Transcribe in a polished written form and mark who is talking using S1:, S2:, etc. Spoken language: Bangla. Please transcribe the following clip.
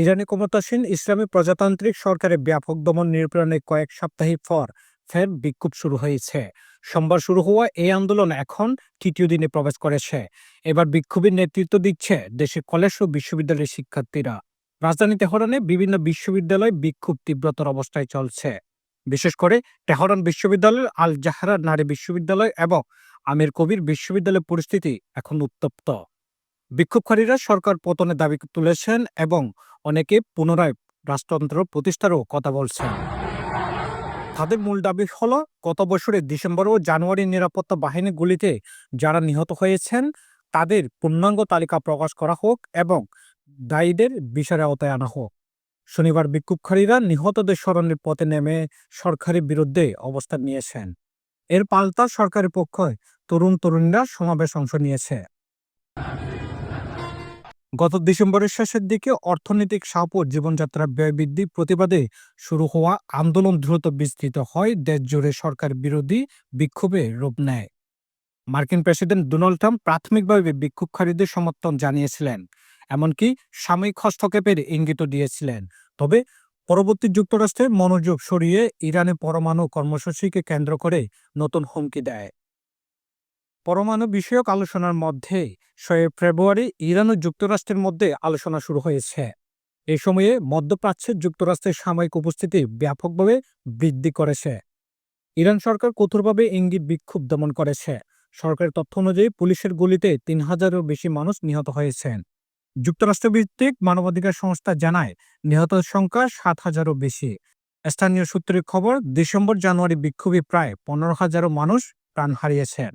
S1: ইরানি ক্ষমতাসীন ইসলামী প্রজাতান্ত্রিক সরকারের ব্যাপক দমন নিপীড়নের কয়েক সপ্তাহ পর ফের বিক্ষোভ শুরু হয়েছে। সোমবার শুরু হওয়া এই আন্দোলন এখন তৃতীয় দিনে প্রবেশ করেছে। এবার বিক্ষোভের নেতৃত্ব দিচ্ছে দেশের কলেজ ও বিশ্ববিদ্যালয়ের শিক্ষার্থীরা। রাজধানী তেহরানে বিভিন্ন বিশ্ববিদ্যালয় বিক্ষোভ তীব্রতর অবস্থায় চলছে। বিশেষ করে তেহরান বিশ্ববিদ্যালয়, আল জাহরা নারী বিশ্ববিদ্যালয় এবং আমির কবির বিশ্ববিদ্যালয়ের পরিস্থিতি এখন উত্তপ্ত। বিক্ষোভকারীরা সরকার পতনের দাবি তুলেছেন এবং অনেকে পুনরায় রাজতন্ত্র প্রতিষ্ঠারও কথা বলছেন। তাদের মূল দাবি হলো গত বছরের ডিসেম্বর ও জানুয়ারি নিরাপত্তা বাহিনী গুলিতে যারা নিহত হয়েছেন তাদের পূর্ণাঙ্গ তালিকা প্রকাশ করা হোক এবং দায়ীদের বিচারের আওতায় আনা হোক। শনিবার বিক্ষোভকারীরা নিহতদের স্মরণের পথে নেমে সরকারের বিরুদ্ধে অবস্থান নিয়েছেন। এর পাল্টা সরকারের পক্ষে তরুণীরা সমাবেশ অংশ নিয়েছে। গত ডিসেম্বরের শেষের দিকে অর্থনৈতিক চাপ ও জীবনযাত্রার ব্যয় বৃদ্ধির প্রতিবাদে শুরু হওয়া আন্দোলন দ্রুত বিস্তৃত হয়, দেশ জুড়ে সরকার বিরোধী বিক্ষোভে রূপ নেয়। মার্কিন প্রেসিডেন্ট ডোনাল্ড ট্রাম্প প্রাথমিকভাবে বিক্ষোভকারীদের সমর্থন জানিয়েছিলেন, এমনকি সাময়িক হস্তক্ষেপের ইঙ্গিতও দিয়েছিলেন। তবে পরবর্তী যুক্তরাষ্ট্রের মনোযোগ সরিয়ে ইরানে পরমাণু কর্মসূচিকে কেন্দ্র করে নতুন হুমকি দেয়। পরমাণু বিষয়ক আলোচনার মধ্যে 6 ফেব্রুয়ারি ইরান ও যুক্তরাষ্ট্রের মধ্যে আলোচনা শুরু হয়েছে। এই সময়ে মধ্যপ্রাচ্যে যুক্তরাষ্ট্রের সাময়িক উপস্থিতি ব্যাপকভাবে বৃদ্ধি করেছে। ইরান সরকার কঠোরভাবে ইঙ্গিত বিক্ষোভ দমন করেছে। সরকারের তথ্য অনুযায়ী পুলিশের গুলিতে 3000-এরও বেশি মানুষ নিহত হয়েছেন। যুক্তরাষ্ট্র ভিত্তিক মানবাধিকার সংস্থা জানায় নিহতের সংখ্যা 7000-এরও বেশি। স্থানীয় সূত্রের খবর, ডিসেম্বর জানুয়ারি বিক্ষোভে প্রায় 15,000 মানুষ প্রাণ হারিয়েছেন।